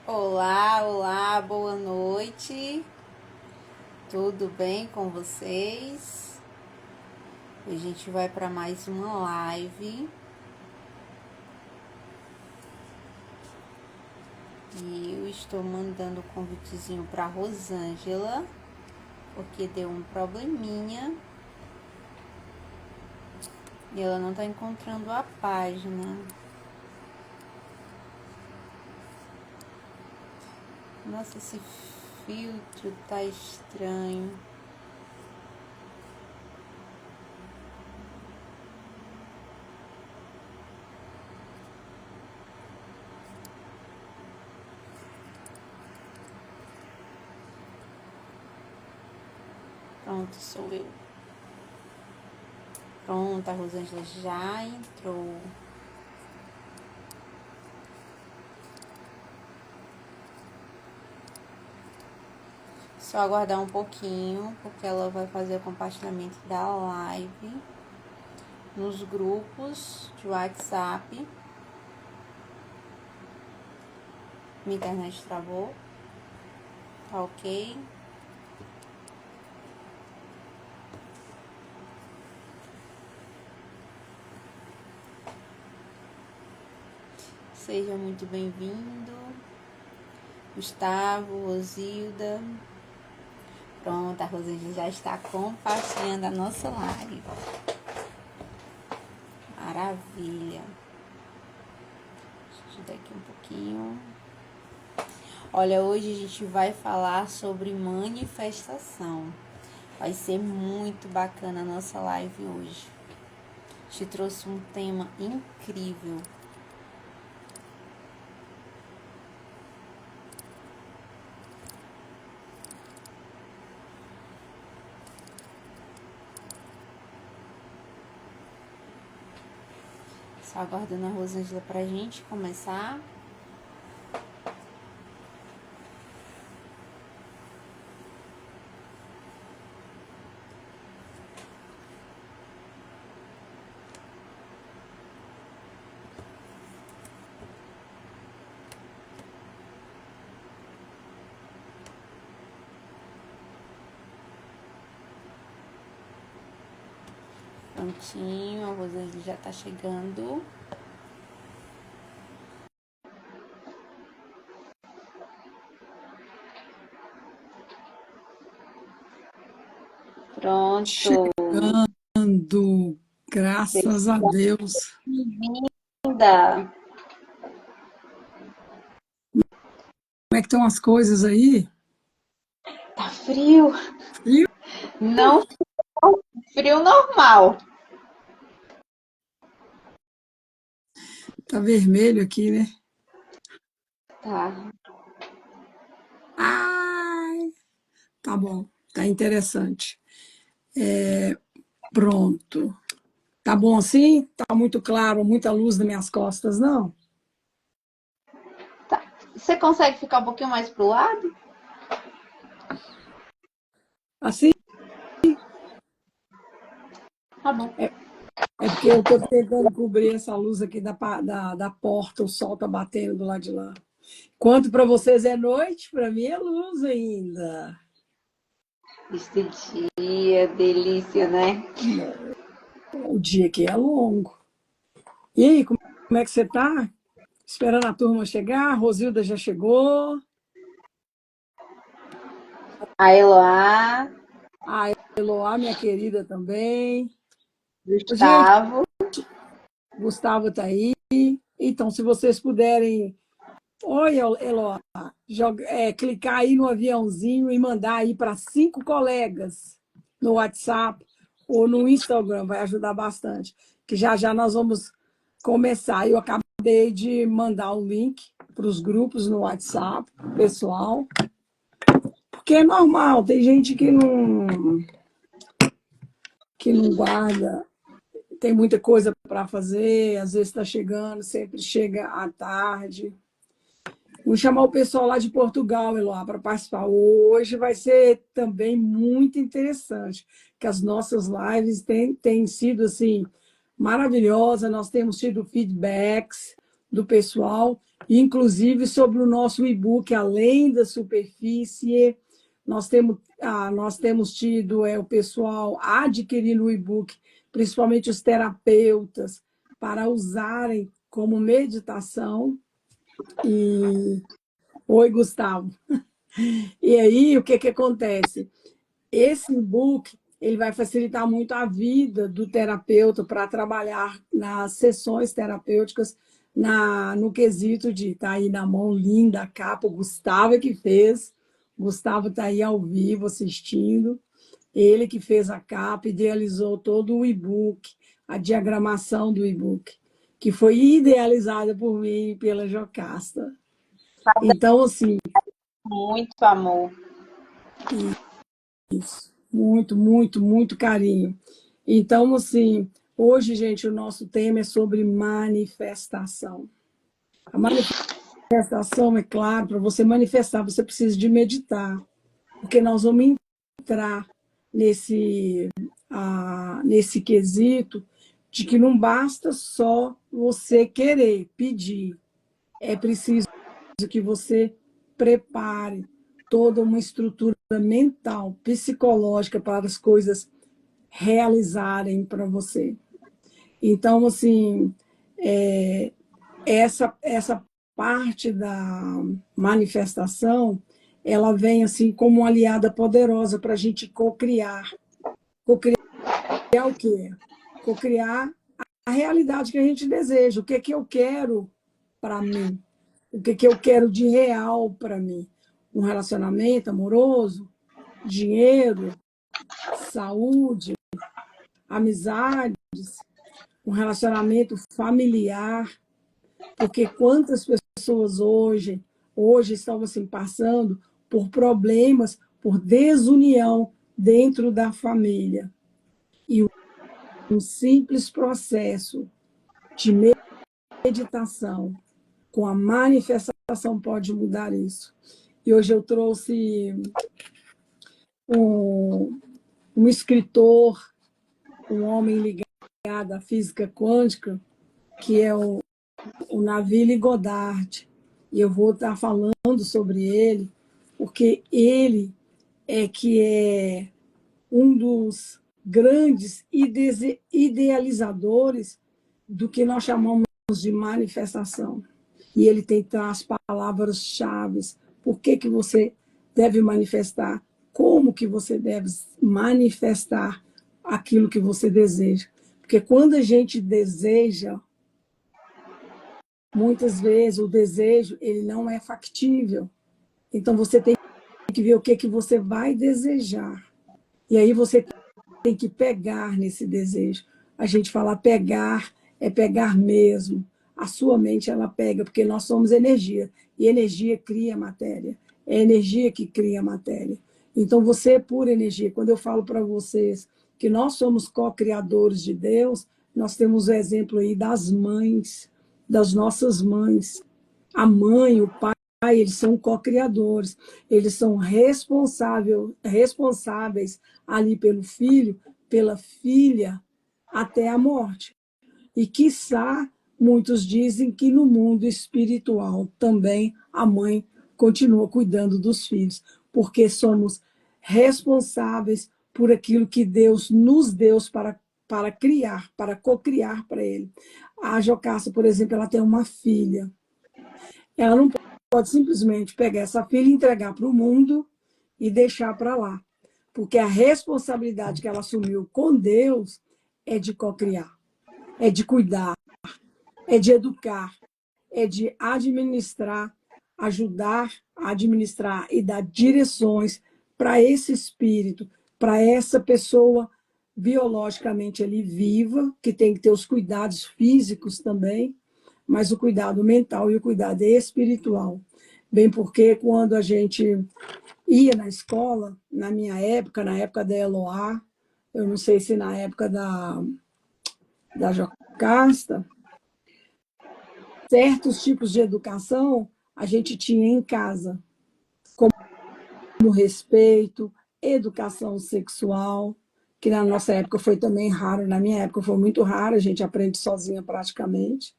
Olá, olá, boa noite. Tudo bem com vocês? Hoje a gente vai para mais uma live. E eu estou mandando o convitezinho para Rosângela, porque deu um probleminha e ela não está encontrando a página. Nossa, esse filtro tá estranho. Pronto, sou eu. Pronto, a Rosângela já entrou. Só aguardar um pouquinho, porque ela vai fazer o compartilhamento da live nos grupos de WhatsApp. Minha internet travou. Tá ok? Seja muito bem-vindo. Gustavo, Rosilda. Pronto, a Rosângela já está compartilhando a nossa live. Maravilha. Deixa eu dar aqui um pouquinho. Olha, hoje a gente vai falar sobre manifestação. Vai ser muito bacana a nossa live hoje. Te trouxe um tema incrível. Só aguardando a Rosângela pra gente começar. Prontinho, a Rosângela já tá chegando. Pronto. Chegando, graças a Deus. Bem-vinda. Como é que estão as coisas aí? Tá frio? Frio? Não, frio normal. Tá vermelho aqui, né? Tá. Ai, tá bom, tá interessante. Pronto. Tá bom assim? Tá muito claro, muita luz nas minhas costas, não? Você consegue ficar um pouquinho mais pro lado? Assim? Tá bom. É porque eu tô tentando cobrir essa luz aqui da porta, o sol tá batendo do lado de lá. Enquanto para vocês é noite, para mim é luz ainda. Este dia, delícia, né? O dia aqui é longo. E aí, como é que você tá? Esperando a turma chegar, a Rosilda já chegou, A Eloá, a Eloá, minha querida, também. Ô, gente, Gustavo. Gustavo está aí. Então, se vocês puderem, oi, Eloá, clicar aí no aviãozinho e mandar aí para 5 colegas no WhatsApp ou no Instagram, vai ajudar bastante. Que já já nós vamos começar. Eu acabei de mandar o link para os grupos no WhatsApp, pessoal. Porque é normal, tem gente que não guarda, tem muita coisa para fazer, às vezes está chegando, sempre chega à tarde. Vou chamar o pessoal lá de Portugal, Eloá, para participar. Hoje vai ser também muito interessante, que as nossas lives têm sido assim, maravilhosas, nós temos tido feedbacks do pessoal, inclusive sobre o nosso e-book Além da Superfície. Nós temos tido o pessoal adquirindo o e-book, principalmente os terapeutas, para usarem como meditação. E oi, Gustavo. E aí, o que que acontece? Esse e-book ele vai facilitar muito a vida do terapeuta para trabalhar nas sessões terapêuticas no quesito de estar aí na mão linda a capa. O Gustavo é que fez. O Gustavo está aí ao vivo assistindo. Ele que fez a capa, idealizou todo o e-book, a diagramação do e-book, que foi idealizada por mim e pela Jocasta. Então, assim, Muito amor. muito, muito, muito carinho. Então, assim, hoje, gente, o nosso tema é sobre manifestação. A manifestação, é claro, para você manifestar, você precisa de meditar, porque nós vamos entrar nesse quesito de que não basta só você querer pedir, é preciso que você prepare toda uma estrutura mental, psicológica para as coisas realizarem para você. Então, assim, essa parte da manifestação, ela vem assim como uma aliada poderosa para a gente cocriar. Cocriar o quê? Cocriar a realidade que a gente deseja. O que é que eu quero para mim? O que é que eu quero de real para mim? Um relacionamento amoroso, dinheiro, saúde, amizades, um relacionamento familiar, porque quantas pessoas hoje estão assim, passando por problemas, por desunião dentro da família. E um simples processo de meditação com a manifestação pode mudar isso. E hoje eu trouxe um escritor, um homem ligado à física quântica, que é o Navier Goddard. E eu vou estar falando sobre ele, porque ele é um dos grandes idealizadores do que nós chamamos de manifestação. E ele traz palavras-chave. Por que você deve manifestar? Como que você deve manifestar aquilo que você deseja? Porque quando a gente deseja, muitas vezes o desejo ele não é factível. Então você tem que ver o que você vai desejar. E aí você tem que pegar nesse desejo. A gente fala pegar, é pegar mesmo. A sua mente, ela pega, porque nós somos energia. E energia cria matéria. É energia que cria matéria. Então, você é pura energia. Quando eu falo para vocês que nós somos co-criadores de Deus, nós temos o exemplo aí das mães, das nossas mães. A mãe, o pai, eles são co-criadores. Eles são responsáveis ali pelo filho, pela filha, até a morte. E, quiçá, muitos dizem que no mundo espiritual também a mãe continua cuidando dos filhos, porque somos responsáveis por aquilo que Deus nos deu para criar, para cocriar para Ele. A Jocasta, por exemplo, ela tem uma filha. Ela não pode simplesmente pegar essa filha e entregar para o mundo e deixar para lá, porque a responsabilidade que ela assumiu com Deus é de cocriar, é de cuidar, é de educar, é de administrar, ajudar a administrar e dar direções para esse espírito, para essa pessoa biologicamente ali viva, que tem que ter os cuidados físicos também, mas o cuidado mental e o cuidado espiritual. Bem, porque quando a gente ia na escola, na minha época, na época da Eloá, eu não sei se na época da Jocasta, certos tipos de educação a gente tinha em casa, como respeito, educação sexual, que na nossa época foi também raro, na minha época foi muito raro, a gente aprende sozinha praticamente.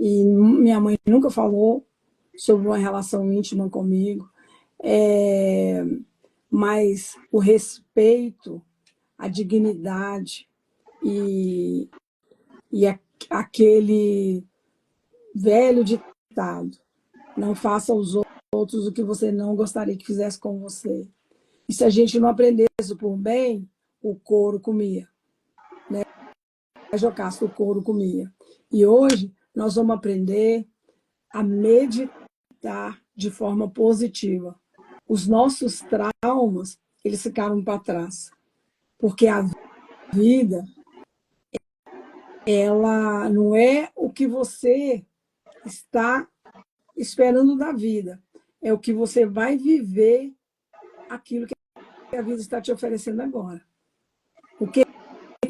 e minha mãe nunca falou sobre uma relação íntima comigo, mas o respeito, a dignidade e, e aquele velho ditado: não faça aos outros o que você não gostaria que fizesse com você. E se a gente não aprendesse por bem, o couro comia. Jocasta, o couro comia. E hoje nós vamos aprender a meditar de forma positiva. Os nossos traumas, eles ficaram para trás. Porque a vida, ela não é o que você está esperando da vida. É o que você vai viver aquilo que a vida está te oferecendo agora. O que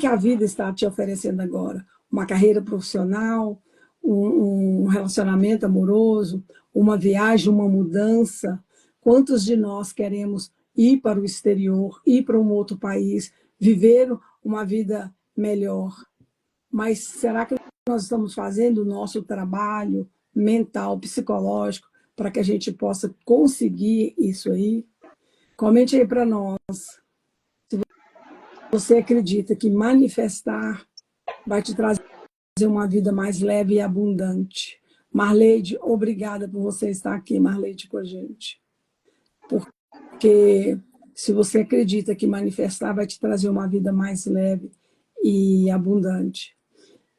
a vida está te oferecendo agora? Uma carreira profissional, um relacionamento amoroso, uma viagem, uma mudança. Quantos de nós queremos ir para o exterior, ir para um outro país, viver uma vida melhor? Mas será que nós estamos fazendo o nosso trabalho mental, psicológico, para que a gente possa conseguir isso aí? Comente aí para nós. Você acredita que manifestar vai te trazer uma vida mais leve e abundante? Marleide, obrigada por você estar aqui, Marleide, com a gente. Porque se você acredita que manifestar vai te trazer uma vida mais leve e abundante.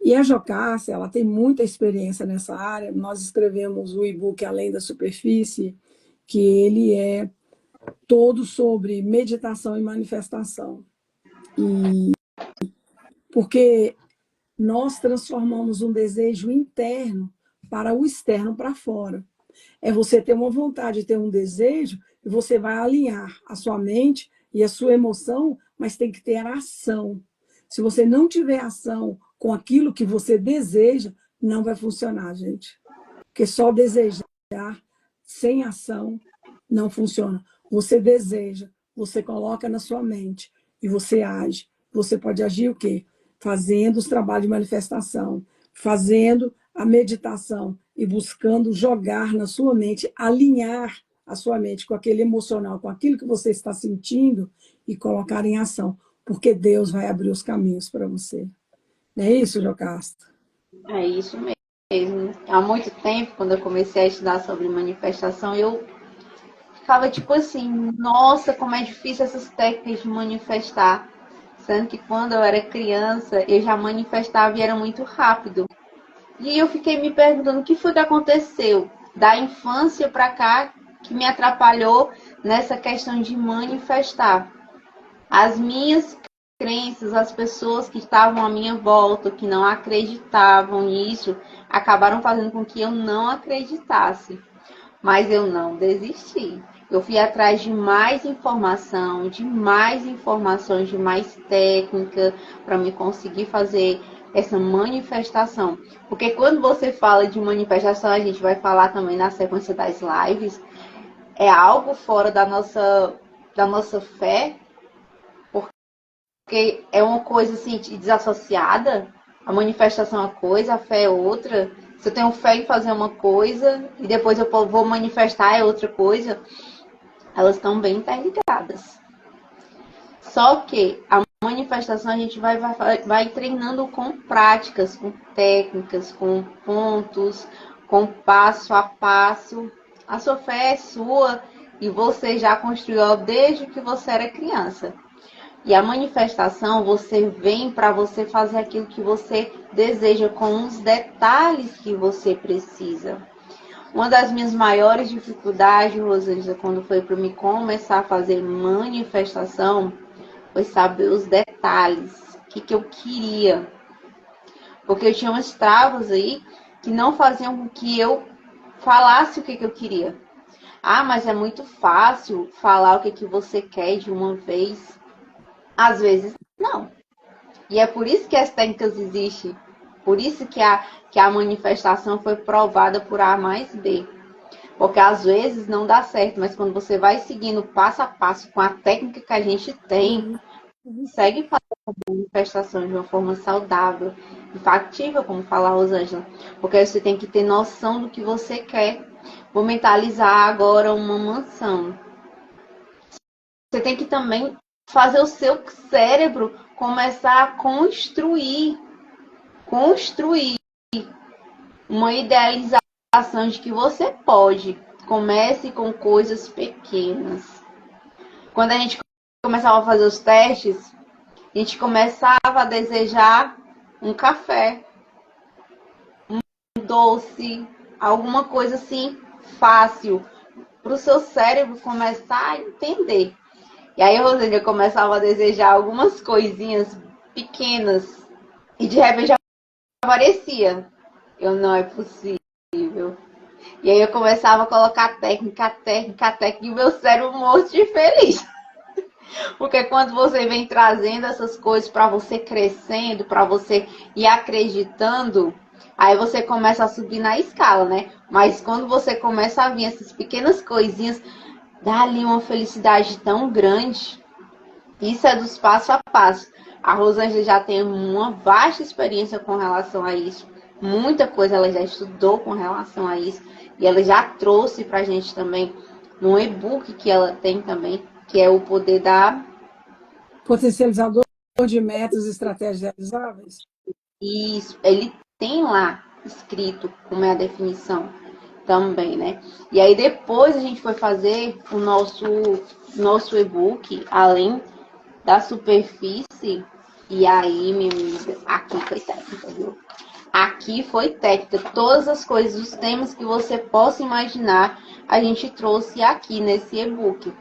E a Jocássia, ela tem muita experiência nessa área. Nós escrevemos o e-book Além da Superfície, que ele é todo sobre meditação e manifestação. E porque nós transformamos um desejo interno para o externo, para fora. É você ter uma vontade, ter um desejo, e você vai alinhar a sua mente e a sua emoção, mas tem que ter ação. Se você não tiver ação com aquilo que você deseja, não vai funcionar, gente. Porque só desejar sem ação não funciona. Você deseja, você coloca na sua mente e você age. Você pode agir o quê? Fazendo os trabalhos de manifestação, fazendo a meditação e buscando jogar na sua mente, alinhar a sua mente com aquele emocional, com aquilo que você está sentindo e colocar em ação, porque Deus vai abrir os caminhos para você. Não é isso, Jocasta? É isso mesmo. Há muito tempo, quando eu comecei a estudar sobre manifestação, eu ficava tipo assim, nossa, como é difícil essas técnicas de manifestar. Sendo que quando eu era criança, eu já manifestava e era muito rápido. E eu fiquei me perguntando o que foi que aconteceu da infância para cá que me atrapalhou nessa questão de manifestar. As minhas crenças, as pessoas que estavam à minha volta, que não acreditavam nisso, acabaram fazendo com que eu não acreditasse. Mas eu não desisti. Eu fui atrás de mais informação, de mais informações, de mais técnica para me conseguir fazer essa manifestação. Porque quando você fala de manifestação, a gente vai falar também na sequência das lives, é algo fora da nossa fé, porque é uma coisa assim desassociada. A manifestação é uma coisa, a fé é outra. Se eu tenho fé em fazer uma coisa e depois eu vou manifestar é outra coisa, elas estão bem interligadas. Só que a manifestação a gente vai treinando com práticas, com técnicas, com pontos, com passo a passo. A sua fé é sua e você já construiu desde que você era criança. E a manifestação, você vem para você fazer aquilo que você deseja com os detalhes que você precisa. Uma das minhas maiores dificuldades, Rosângela, quando foi para me começar a fazer manifestação, foi saber os detalhes, o que eu queria. Porque eu tinha umas travas aí que não faziam com que eu falasse o que eu queria. Ah, mas é muito fácil falar o que você quer de uma vez. Às vezes, não. E é por isso que as técnicas existem. Por isso que a manifestação foi provada por A mais B. Porque às vezes não dá certo, mas quando você vai seguindo passo a passo com a técnica que a gente tem, consegue fazer a manifestação de uma forma saudável factível, como fala a Rosângela, porque você tem que ter noção do que você quer. Vou mentalizar agora uma mansão. Você tem que também fazer o seu cérebro começar a construir uma idealização de que você pode. Comece com coisas pequenas. Quando a gente começava a fazer os testes, a gente começava a desejar um café, um doce, alguma coisa assim fácil, para o seu cérebro começar a entender. E aí a Rosângela começava a desejar algumas coisinhas pequenas e de repente aparecia. Eu não é possível. E aí eu começava a colocar técnica, e o meu cérebro morto de feliz. Porque quando você vem trazendo essas coisas para você crescendo, para você ir acreditando, aí você começa a subir na escala, né? Mas quando você começa a vir essas pequenas coisinhas, dá ali uma felicidade tão grande. Isso é dos passo a passo. A Rosângela já tem uma vasta experiência com relação a isso. Muita coisa ela já estudou com relação a isso. E ela já trouxe para a gente também no e-book que ela tem também, que é o poder da... Potencializador de metas e estratégias realizáveis? Isso, ele tem lá escrito como é a definição também, né? E aí depois a gente foi fazer o nosso e-book, além da superfície, e aí, minha amiga, aqui foi técnica, viu? Aqui foi técnica. Todas as coisas, os temas que você possa imaginar, a gente trouxe aqui nesse e-book.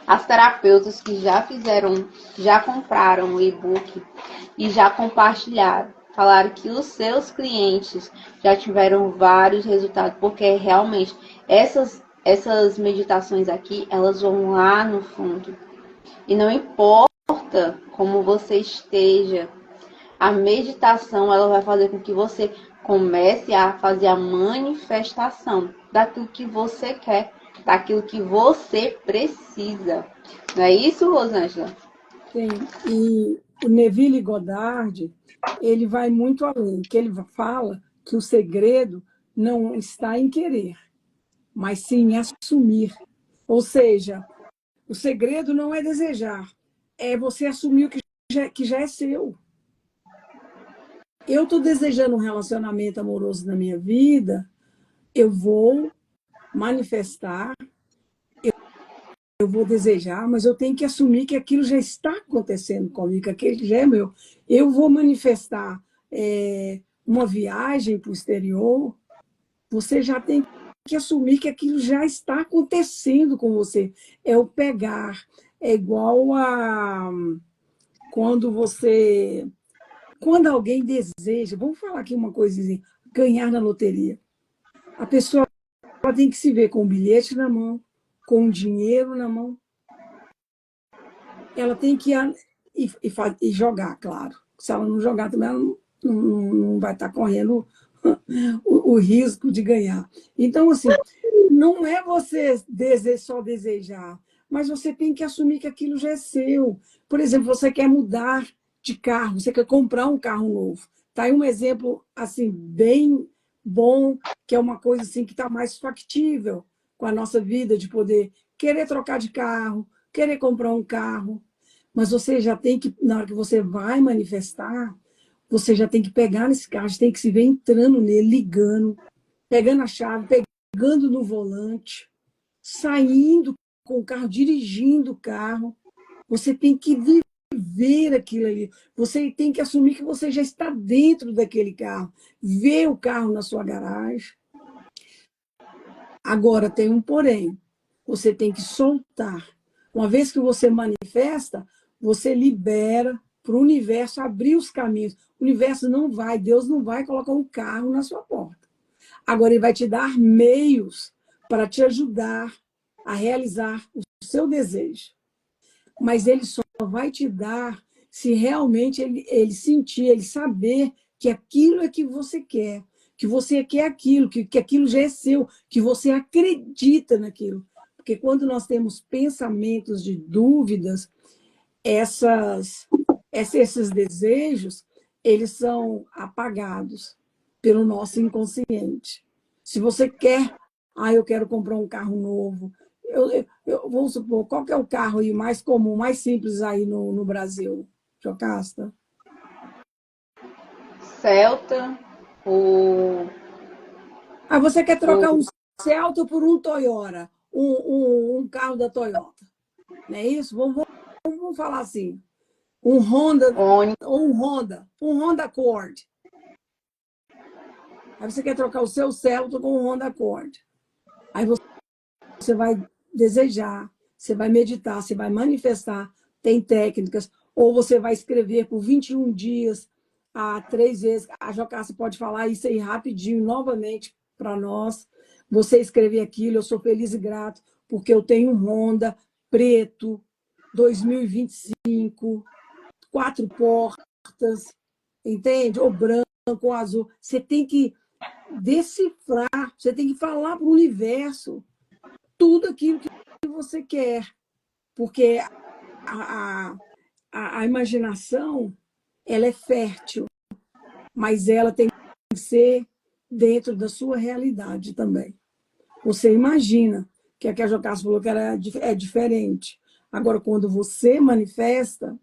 As terapeutas que já fizeram, já compraram o e-book e já compartilharam, falaram que os seus clientes já tiveram vários resultados, porque realmente essas meditações aqui, elas vão lá no fundo. E não importa como você esteja, a meditação ela vai fazer com que você comece a fazer a manifestação daquilo que você quer, daquilo que você precisa. Não é isso, Rosângela? Sim, e o Neville Goddard, ele vai muito além, que ele fala que o segredo não está em querer, mas sim em assumir. Ou seja, o segredo não é desejar, é você assumir o que já é seu. Eu estou desejando um relacionamento amoroso na minha vida, eu vou manifestar, eu vou desejar, mas eu tenho que assumir que aquilo já está acontecendo comigo, que aquele já é meu. Eu vou manifestar uma viagem para o exterior, você já tem que assumir que aquilo já está acontecendo com você. É o pegar. É igual a quando você. Quando alguém deseja, vamos falar aqui uma coisinha, ganhar na loteria. A pessoa tem que se ver com o bilhete na mão, com o dinheiro na mão. Ela tem que ir e jogar, claro. Se ela não jogar também, ela não vai estar correndo o risco de ganhar. Então, assim, não é você só desejar, mas você tem que assumir que aquilo já é seu. Por exemplo, você quer mudar de carro, você quer comprar um carro novo. Está aí um exemplo assim bem bom, que é uma coisa assim que está mais factível com a nossa vida, de poder querer trocar de carro, querer comprar um carro. Mas você já tem que, na hora que você vai manifestar, você já tem que pegar nesse carro, você tem que se ver entrando nele, ligando, pegando a chave, pegando no volante, saindo com o carro, dirigindo o carro. Você tem que viver aquilo ali. Você tem que assumir que você já está dentro daquele carro, ver o carro na sua garagem. Agora tem um porém. Você tem que soltar. Uma vez que você manifesta, você libera para o universo abrir os caminhos. O universo não vai, Deus não vai colocar um carro na sua porta. Agora, ele vai te dar meios para te ajudar a realizar o seu desejo. Mas ele só vai te dar se realmente ele sentir, ele saber que aquilo é que você quer, que você quer aquilo, que aquilo já é seu, que você acredita naquilo. Porque quando nós temos pensamentos de dúvidas, esses desejos, eles são apagados pelo nosso inconsciente. Se você quer, eu quero comprar um carro novo. Vamos supor, qual que é o carro aí mais comum, mais simples aí no Brasil, Jocasta? Celta, Você quer o trocar um Celta por um Toyota, um carro da Toyota, não é isso? Vamos falar assim, um Honda, Onix. ou um Honda Accord. Aí você quer trocar o seu Celta com um Honda Accord. Aí você vai desejar, você vai meditar, você vai manifestar, tem técnicas, ou você vai escrever por 21 dias, 3 vezes. A Jocasta pode falar isso aí rapidinho, novamente, para nós. Você escrever aquilo, eu sou feliz e grato, porque eu tenho um Honda preto, 2025, 4 portas, entende? Ou branco, ou azul. Você tem que decifrar, você tem que falar para o universo tudo aquilo que você quer, porque a, a imaginação ela é fértil, mas ela tem que ser dentro da sua realidade também. Você imagina que a Jocasta falou que é diferente. Agora, quando você manifesta,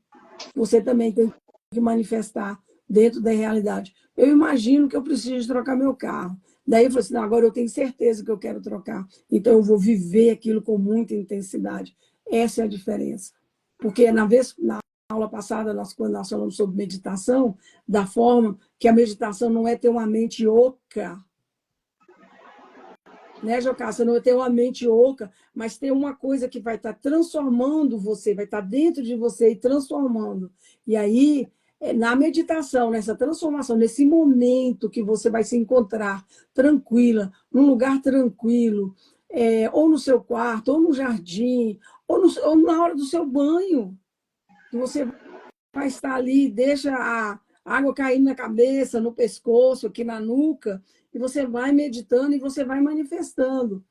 você também tem que manifestar dentro da realidade. Eu imagino que eu preciso trocar meu carro. Daí eu falei assim, não, agora eu tenho certeza que eu quero trocar. Então eu vou viver aquilo com muita intensidade. Essa é a diferença. Porque na aula passada, quando nós falamos sobre meditação, da forma que a meditação não é ter uma mente oca, né, Jocasta? Não é ter uma mente oca, mas ter uma coisa que vai estar transformando você, vai estar dentro de você e transformando. E aí, na meditação, nessa transformação, nesse momento que você vai se encontrar tranquila, num lugar tranquilo, ou no seu quarto, ou no jardim, ou na hora do seu banho, que você vai estar ali, deixa a água caindo na cabeça, no pescoço, aqui na nuca, e você vai meditando e você vai manifestando.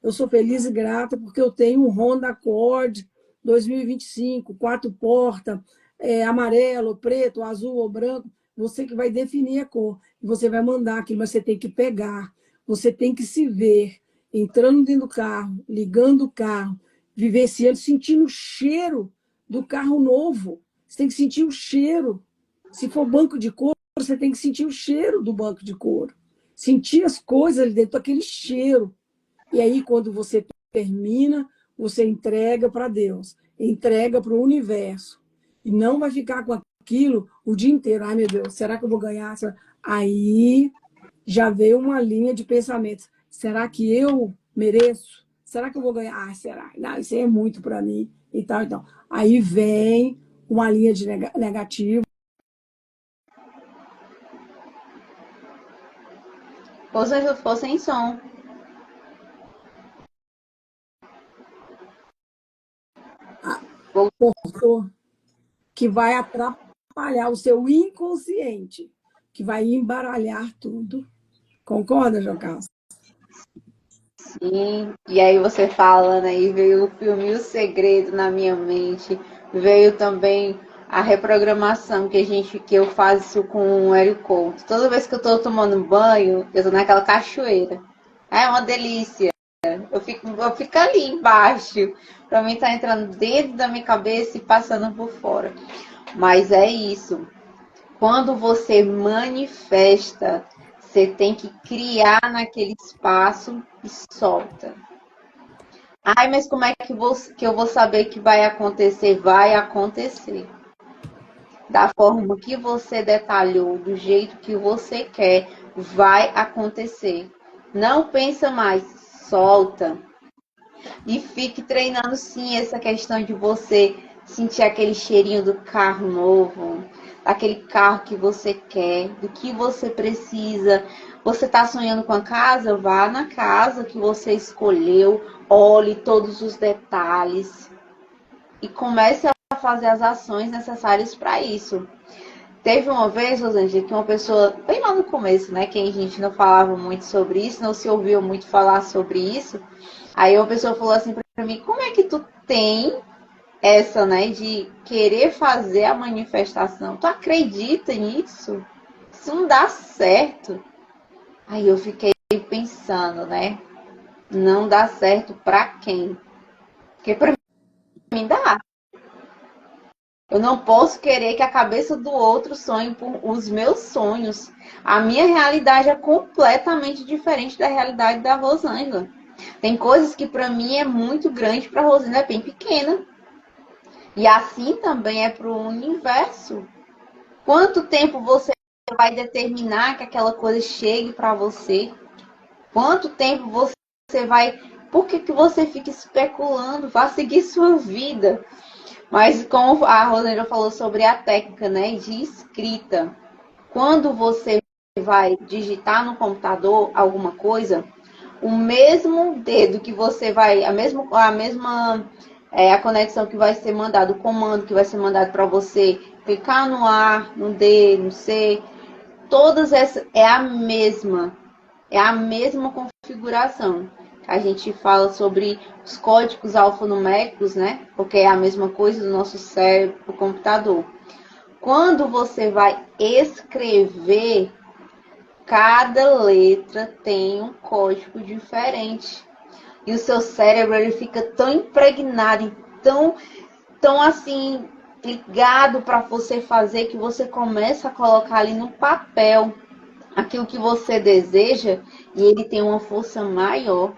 Eu sou feliz e grata porque eu tenho um Honda Accord 2025, 4 portas, amarelo, preto, azul ou branco. Você que vai definir a cor. E você vai mandar aquilo, mas você tem que pegar. Você tem que se ver entrando dentro do carro, ligando o carro, vivenciando, sentindo o cheiro do carro novo. Você tem que sentir o cheiro. Se for banco de couro, você tem que sentir o cheiro do banco de couro. Sentir as coisas ali dentro, aquele cheiro. E aí, quando você termina, você entrega para Deus, entrega para o universo. E não vai ficar com aquilo o dia inteiro. Ai, meu Deus, será que eu vou ganhar? Aí já veio uma linha de pensamentos. Será que eu mereço? Será que eu vou ganhar? Será? Não, isso aí é muito para mim. E tal, então. Aí vem uma linha de negativo. Ficou sem som. Que vai atrapalhar o seu inconsciente, que vai embaralhar tudo. Concorda, Jocasta? Sim. E aí você falando aí, veio o filme O Segredo na minha mente, veio também a reprogramação que eu faço com o Hélio Couto. Toda vez que eu tô tomando banho, eu tô naquela cachoeira. É uma delícia. Eu fico ali embaixo. Pra mim tá entrando dentro da minha cabeça e passando por fora. Mas é isso. Quando você manifesta, você tem que criar naquele espaço e solta. Ai, mas como é que eu vou saber que vai acontecer? Vai acontecer. Da forma que você detalhou, do jeito que você quer, vai acontecer. Não pensa mais, solta. E fique treinando sim essa questão de você sentir aquele cheirinho do carro novo, daquele carro que você quer, do que você precisa. Você está sonhando com a casa? Vá na casa que você escolheu, olhe todos os detalhes e comece a fazer as ações necessárias para isso. Teve uma vez, Rosângela, que uma pessoa, bem lá no começo, né, que a gente não falava muito sobre isso, não se ouvia muito falar sobre isso. Aí uma pessoa falou assim pra mim, como é que tu tem essa, né, de querer fazer a manifestação. Tu acredita nisso? Isso não dá certo. Aí eu fiquei pensando, né? Não dá certo pra quem? Porque pra mim dá. Eu não posso querer que a cabeça do outro sonhe por os meus sonhos. A minha realidade é completamente diferente da realidade da Rosângela. Tem coisas que para mim é muito grande, para a Rosângela é bem pequena. E assim também é para o universo. Quanto tempo você vai determinar que aquela coisa chegue para você? Quanto tempo você vai... Por que você fica especulando? Vá seguir sua vida. Mas como a Rosângela falou sobre a técnica, né, de escrita, quando você vai digitar no computador alguma coisa, o mesmo dedo que você vai, a conexão que vai ser mandada, o comando que vai ser mandado para você clicar no A, no D, no C, todas essas é a mesma configuração. A gente fala sobre os códigos alfanuméricos, né? Porque é a mesma coisa do nosso cérebro, do computador. Quando você vai escrever, cada letra tem um código diferente. E o seu cérebro ele fica tão impregnado, tão assim ligado para você fazer que você começa a colocar ali no papel aquilo que você deseja e ele tem uma força maior.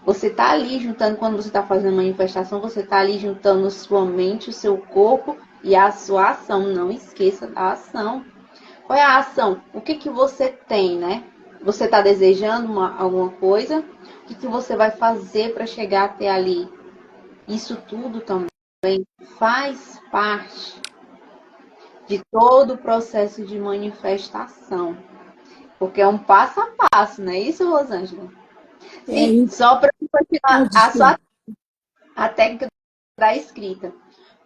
Você está ali juntando, quando você está fazendo a manifestação, você está ali juntando sua mente, o seu corpo e a sua ação. Não esqueça da ação. Qual é a ação? O que, que você tem, né? Você está desejando alguma coisa? O que, que você vai fazer para chegar até ali? Isso tudo também faz parte de todo o processo de manifestação. Porque é um passo a passo, não é isso, Rosângela? É, Sim, só para continuar desculpa. a técnica da escrita.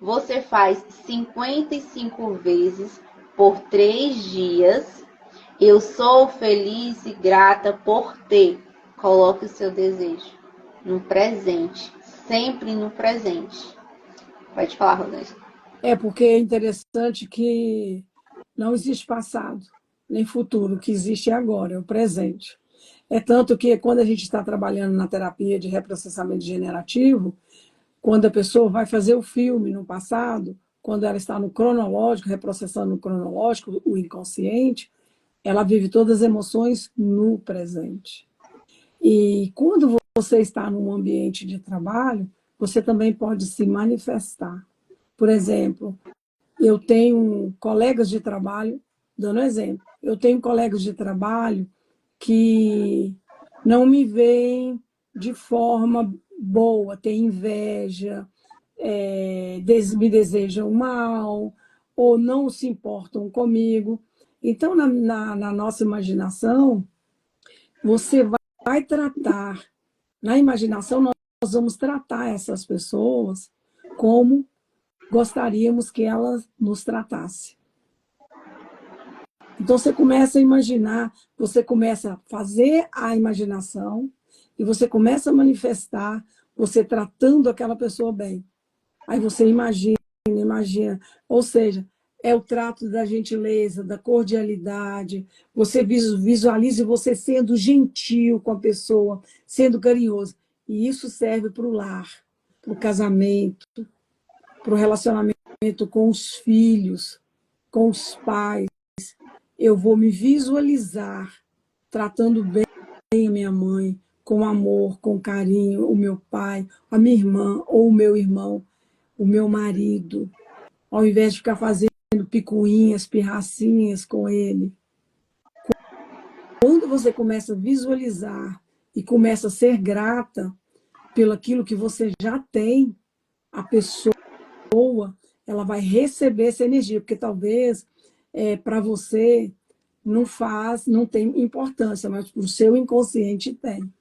Você faz 55 vezes por 3 dias. Eu sou feliz e grata por ter. Coloque o seu desejo no presente, sempre no presente. Pode falar, Rosângela. É porque é interessante que não existe passado nem futuro, o que existe é agora, é o presente. É tanto que quando a gente está trabalhando na terapia de reprocessamento generativo, quando a pessoa vai fazer o filme no passado, quando ela está no cronológico, reprocessando no cronológico, o inconsciente, ela vive todas as emoções no presente. E quando você está num ambiente de trabalho, você também pode se manifestar. Por exemplo, eu tenho colegas de trabalho, dando exemplo, eu tenho colegas de trabalho que não me veem de forma boa, têm inveja, me desejam mal, ou não se importam comigo. Então, na nossa imaginação, você vai tratar, na imaginação, nós vamos tratar essas pessoas como gostaríamos que elas nos tratassem. Então você começa a imaginar, você começa a fazer a imaginação e você começa a manifestar você tratando aquela pessoa bem. Aí você imagina, ou seja, é o trato da gentileza, da cordialidade, você visualiza você sendo gentil com a pessoa, sendo carinhoso. E isso serve para o lar, para o casamento, para o relacionamento com os filhos, com os pais. Eu vou me visualizar tratando bem a minha mãe, com amor, com carinho, o meu pai, a minha irmã ou o meu irmão, o meu marido, ao invés de ficar fazendo picuinhas, pirracinhas com ele. Quando você começa a visualizar e começa a ser grata pelo aquilo que você já tem, a pessoa ela vai receber essa energia, porque talvez para você não tem importância, mas para o seu inconsciente tem.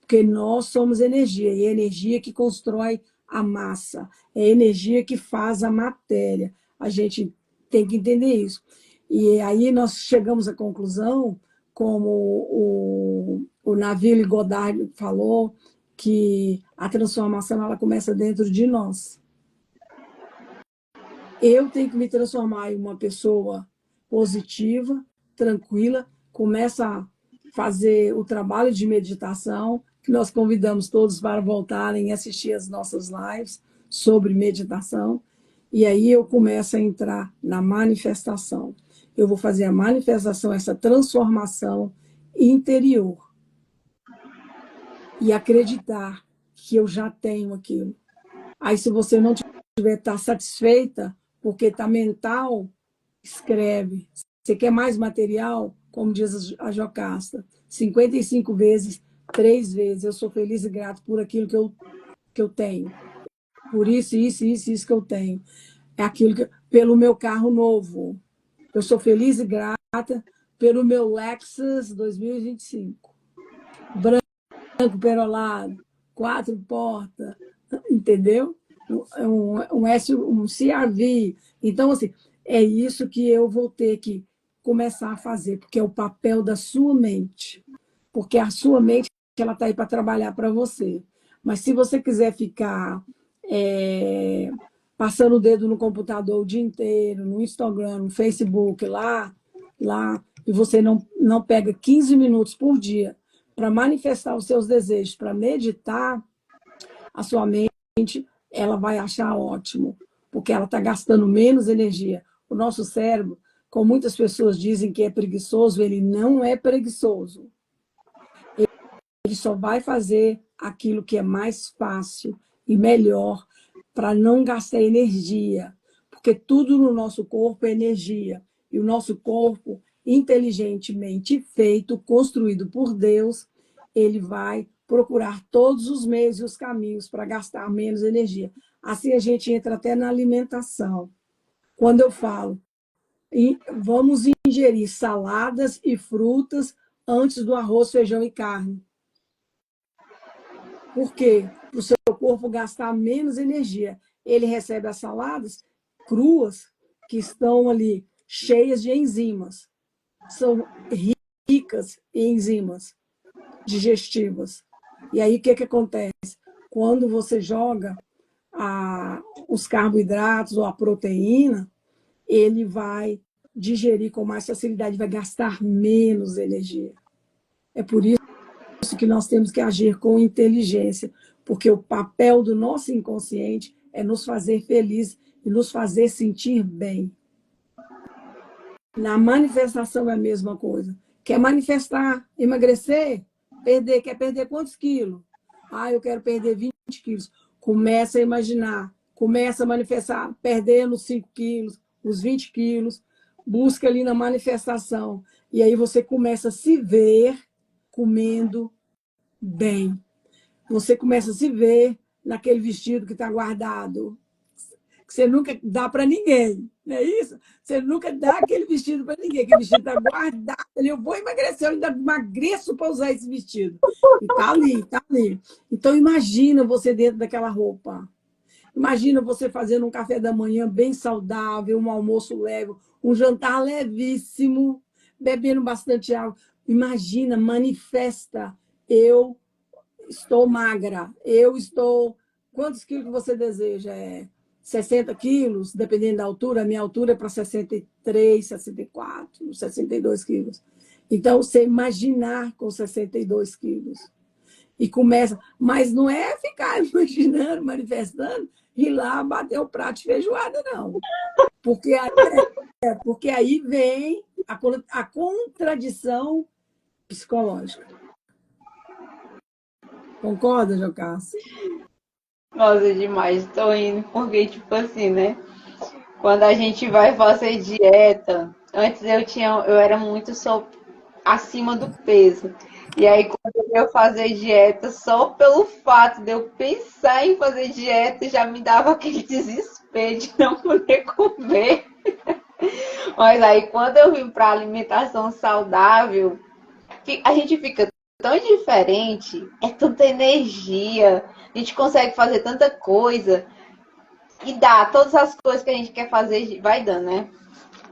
Porque nós somos energia, e é energia que constrói a massa, é energia que faz a matéria. A gente tem que entender isso. E aí nós chegamos à conclusão, como o Navier Godard falou, que a transformação ela começa dentro de nós. Eu tenho que me transformar em uma pessoa positiva, tranquila, começa a fazer o trabalho de meditação, que nós convidamos todos para voltarem e assistir as nossas lives sobre meditação. E aí eu começo a entrar na manifestação. Eu vou fazer a manifestação, essa transformação interior. E acreditar que eu já tenho aquilo. Aí, se você não tiver tá satisfeita, porque está mental, escreve. Você quer mais material? Como diz a Jocasta, 55 vezes, 3 vezes. Eu sou feliz e grato por aquilo que eu tenho. Por isso que eu tenho. É aquilo pelo meu carro novo. Eu sou feliz e grata pelo meu Lexus 2025. Branco perolado, 4 portas, entendeu? Um CR-V. Então, assim, é isso que eu vou ter que começar a fazer, porque é o papel da sua mente. Porque a sua mente ela está aí para trabalhar para você. Mas se você quiser ficar passando o dedo no computador o dia inteiro, no Instagram, no Facebook, lá, e você não pega 15 minutos por dia para manifestar os seus desejos, para meditar, a sua mente ela vai achar ótimo, porque ela está gastando menos energia. O nosso cérebro, como muitas pessoas dizem que é preguiçoso, ele não é preguiçoso. Ele só vai fazer aquilo que é mais fácil e melhor para não gastar energia, porque tudo no nosso corpo é energia. E o nosso corpo, inteligentemente feito, construído por Deus, ele vai procurar todos os meios e os caminhos para gastar menos energia. Assim a gente entra até na alimentação. Quando eu falo, vamos ingerir saladas e frutas antes do arroz, feijão e carne. Por quê? Para o seu corpo gastar menos energia. Ele recebe as saladas cruas, que estão ali cheias de enzimas. São ricas em enzimas digestivas. E aí, o que acontece? Quando você joga os carboidratos ou a proteína, ele vai digerir com mais facilidade, vai gastar menos energia. É por isso que nós temos que agir com inteligência, porque o papel do nosso inconsciente é nos fazer felizes e nos fazer sentir bem. Na manifestação é a mesma coisa. Quer manifestar, emagrecer, quer perder quantos quilos? Eu quero perder 20 quilos. Começa a imaginar, começa a manifestar, perdendo os 5 quilos, os 20 quilos, busca ali na manifestação. E aí você começa a se ver comendo bem. Você começa a se ver naquele vestido que está guardado, que você nunca dá para ninguém, não é isso? Você nunca dá aquele vestido para ninguém, aquele vestido está guardado. Eu vou emagrecer, eu ainda emagreço para usar esse vestido. E está ali, está ali. Então, imagina você dentro daquela roupa. Imagina você fazendo um café da manhã bem saudável, um almoço leve, um jantar levíssimo, bebendo bastante água. Imagina, manifesta. Eu estou magra, eu estou... Quantos quilos você deseja? 60 quilos, dependendo da altura. A minha altura é para 63, 64, 62 quilos. Então, você imaginar com 62 quilos. E começa... Mas não é ficar imaginando, manifestando, ir lá bater o prato de feijoada, não. Porque aí vem a contradição psicológica. Concorda, Jocasta? Nossa, demais. Tô indo porque, tipo assim, né? Quando a gente vai fazer dieta, antes eu era muito só acima do peso. E aí, quando eu ia fazer dieta, só pelo fato de eu pensar em fazer dieta, já me dava aquele desespero de não poder comer. Mas aí, quando eu vim para alimentação saudável, a gente fica tão diferente, é tanta energia, a gente consegue fazer tanta coisa e dá todas as coisas que a gente quer fazer, vai dando, né?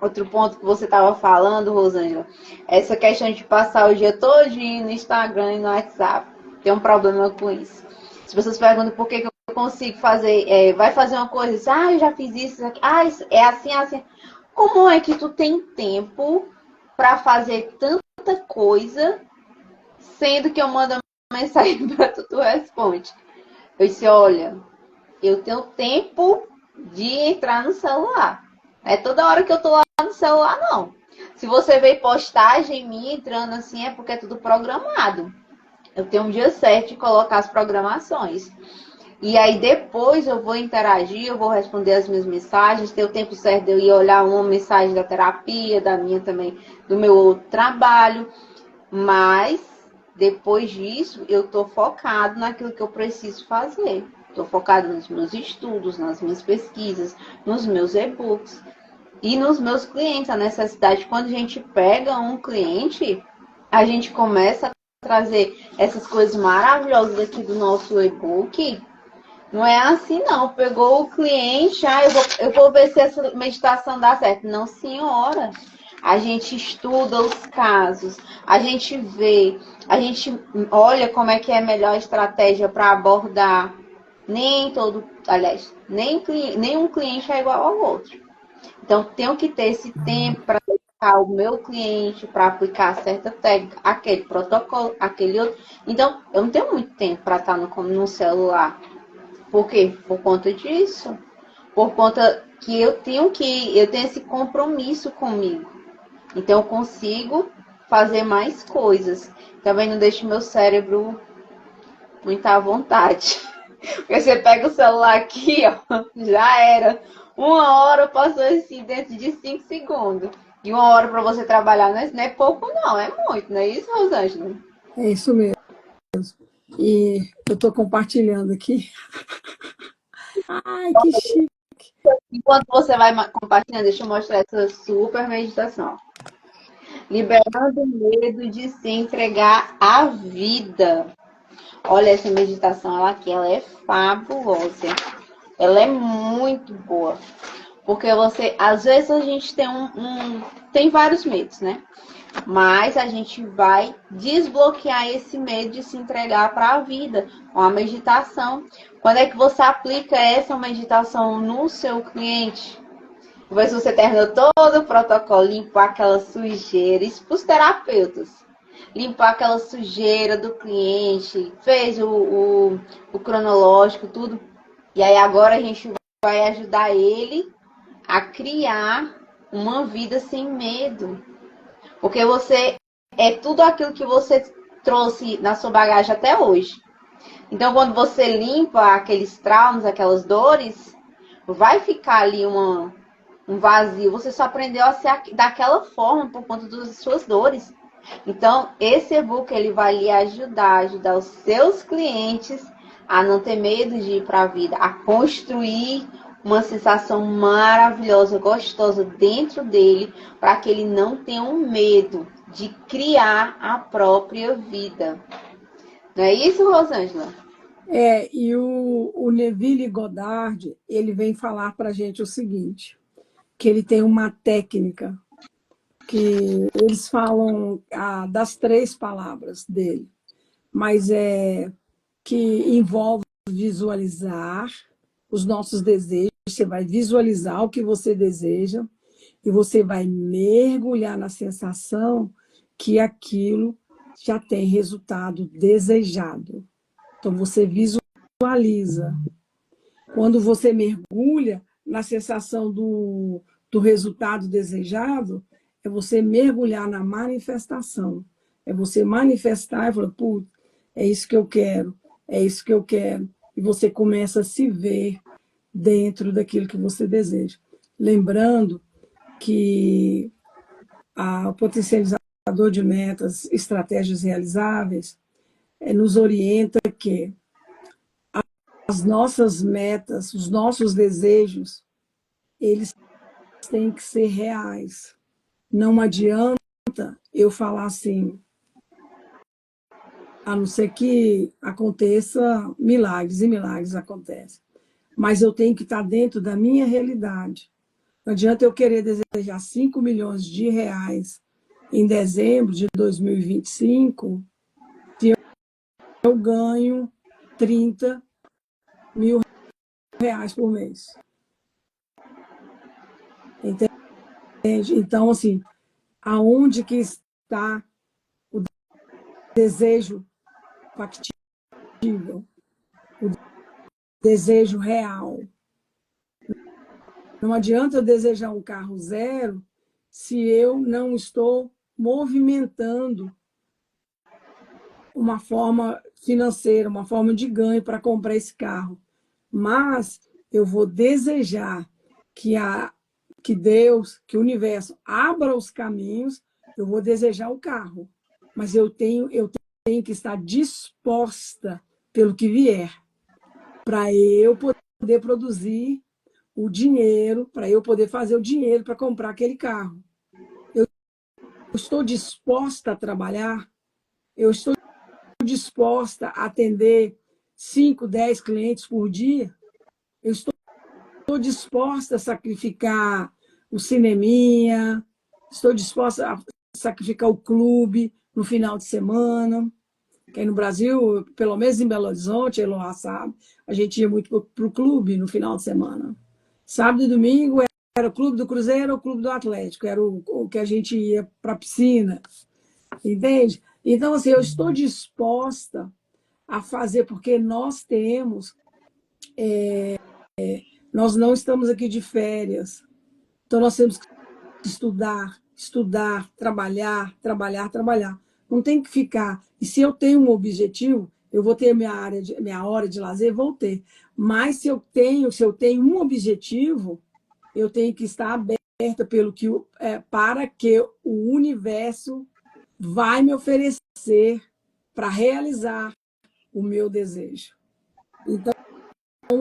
Outro ponto que você estava falando, Rosângela, essa questão de passar o dia todinho no Instagram e no WhatsApp. Tem um problema com isso. As pessoas perguntam por que eu consigo fazer, vai fazer uma coisa, diz, eu já fiz isso aqui, é assim, assim. Como é que tu tem tempo para fazer tanta coisa, sendo que eu mando uma mensagem para tu responde? Eu disse, olha, eu tenho tempo de entrar no celular. É toda hora que eu tô lá no celular, não. Se você vê postagem minha entrando assim, é porque é tudo programado. Eu tenho um dia certo de colocar as programações. E aí depois eu vou interagir, eu vou responder as minhas mensagens, ter o tempo certo de eu ir olhar uma mensagem da terapia, da minha também, do meu outro trabalho. Mas depois disso, eu tô focado naquilo que eu preciso fazer. Estou focado nos meus estudos, nas minhas pesquisas, nos meus e-books e nos meus clientes. A necessidade, quando a gente pega um cliente, a gente começa a trazer essas coisas maravilhosas aqui do nosso e-book. Não é assim, não. Pegou o cliente, eu vou ver se essa meditação dá certo. Não, senhora. A gente estuda os casos, a gente vê, a gente olha como é que é a melhor estratégia para abordar. Nem todo, aliás, nenhum cliente é igual ao outro. Então, tenho que ter esse tempo para dedicar o meu cliente, para aplicar certa técnica, aquele protocolo, aquele outro. Então, eu não tenho muito tempo para estar no celular. Por quê? Por conta disso. Por conta que eu tenho esse compromisso comigo. Então, eu consigo fazer mais coisas. Também não deixo meu cérebro muito à vontade. Porque você pega o celular aqui, ó, já era. 1 hora passou assim dentro de 5 segundos. E 1 hora para você trabalhar não é pouco, não, é muito, não é isso, Rosângela? É isso mesmo. E eu estou compartilhando aqui. Ai, que chique. Enquanto você vai compartilhando, deixa eu mostrar essa super meditação. Liberando o medo de se entregar à vida. Olha essa meditação, ela é fabulosa. Ela é muito boa. Porque às vezes a gente tem vários medos, né? Mas a gente vai desbloquear esse medo de se entregar para a vida com a meditação. Quando é que você aplica essa meditação no seu cliente? Depois você terminou todo o protocolo, limpar aquela sujeira, isso para os terapeutas. Limpar aquela sujeira do cliente, fez o cronológico, tudo. E aí agora a gente vai ajudar ele a criar uma vida sem medo. Porque você é tudo aquilo que você trouxe na sua bagagem até hoje. Então, quando você limpa aqueles traumas, aquelas dores, vai ficar ali um vazio. Você só aprendeu a ser daquela forma por conta das suas dores. Então, esse e-book ele vai lhe ajudar os seus clientes a não ter medo de ir para a vida, a construir uma sensação maravilhosa, gostosa dentro dele, para que ele não tenha um medo de criar a própria vida. Não é isso, Rosângela? E o Neville Goddard, ele vem falar para a gente o seguinte, que ele tem uma técnica que eles falam das 3 palavras dele, mas que envolve visualizar os nossos desejos. Você vai visualizar o que você deseja e você vai mergulhar na sensação que aquilo já tem resultado desejado. Então, você visualiza. Quando você mergulha na sensação do resultado desejado, é você mergulhar na manifestação. É você manifestar e falar, putz, é isso que eu quero, é isso que eu quero. E você começa a se ver dentro daquilo que você deseja. Lembrando que o potencializador de metas, estratégias realizáveis, nos orienta que as nossas metas, os nossos desejos, eles têm que ser reais. Não adianta eu falar assim, a não ser que aconteça milagres, e milagres acontecem. Mas eu tenho que estar dentro da minha realidade. Não adianta eu querer desejar 5 milhões de reais em dezembro de 2025, se eu ganho 30 mil reais por mês. Entende? Então, assim, aonde que está o desejo factível, o desejo real? Não adianta eu desejar um carro zero se eu não estou movimentando uma forma financeira, uma forma de ganho para comprar esse carro. Mas eu vou desejar que que Deus, que o universo abra os caminhos, eu vou desejar o carro. Mas eu tenho que estar disposta pelo que vier, para eu poder produzir o dinheiro, para eu poder fazer o dinheiro para comprar aquele carro. Eu estou disposta a trabalhar, eu estou disposta a atender 5, 10 clientes por dia, eu estou disposta a sacrificar o cineminha, estou disposta a sacrificar o clube no final de semana. Que aí no Brasil, pelo menos em Belo Horizonte, a Eloá sabe, a gente ia muito para o clube no final de semana. Sábado e domingo era o clube do Cruzeiro ou o clube do Atlético, era o que a gente ia para a piscina, entende? Então, assim, eu estou disposta a fazer, porque nós não estamos aqui de férias, então nós temos que estudar, estudar, trabalhar, trabalhar, trabalhar. Não tem que ficar. E se eu tenho um objetivo, eu vou ter minha hora de lazer, vou ter. Mas se eu tenho um objetivo, eu tenho que estar aberta para que o universo vai me oferecer para realizar o meu desejo. Então,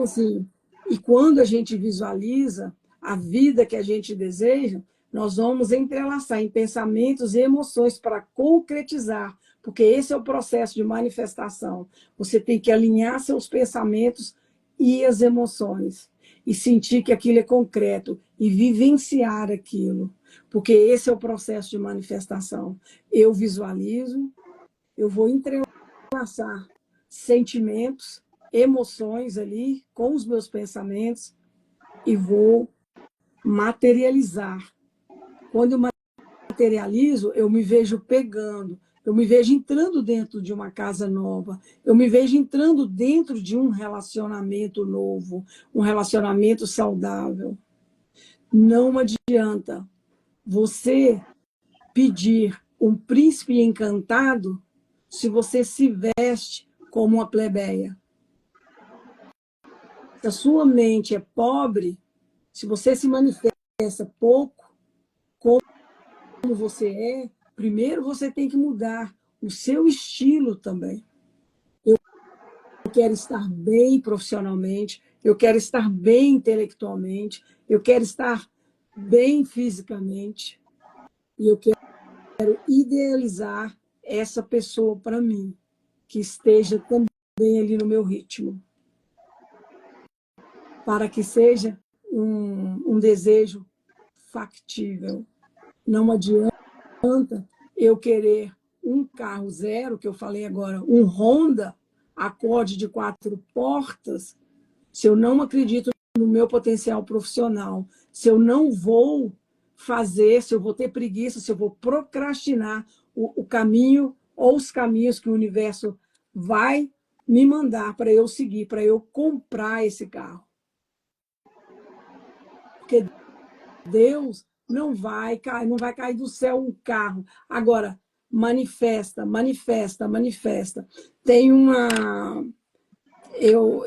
assim, e quando a gente visualiza a vida que a gente deseja, nós vamos entrelaçar em pensamentos e emoções para concretizar, porque esse é o processo de manifestação. Você tem que alinhar seus pensamentos e as emoções e sentir que aquilo é concreto e vivenciar aquilo, porque esse é o processo de manifestação. Eu visualizo, eu vou entrelaçar sentimentos, emoções ali com os meus pensamentos e vou materializar. Quando eu materializo, eu me vejo pegando, eu me vejo entrando dentro de uma casa nova, eu me vejo entrando dentro de um relacionamento novo, um relacionamento saudável. Não adianta você pedir um príncipe encantado se você se veste como uma plebeia. Se a sua mente é pobre, se você se manifesta pouco como você é, primeiro você tem que mudar o seu estilo também. Eu quero estar bem profissionalmente, eu quero estar bem intelectualmente, eu quero estar bem fisicamente e eu quero idealizar essa pessoa para mim, que esteja também ali no meu ritmo, para que seja um desejo factível. Não adianta eu querer um carro zero, que eu falei agora, um Honda Accord de 4 portas, se eu não acredito no meu potencial profissional, se eu não vou fazer, se eu vou ter preguiça, se eu vou procrastinar o caminho ou os caminhos que o universo vai me mandar para eu seguir, para eu comprar esse carro. Porque Deus não vai cair do céu um carro. Agora, manifesta, manifesta, manifesta. Tem uma eu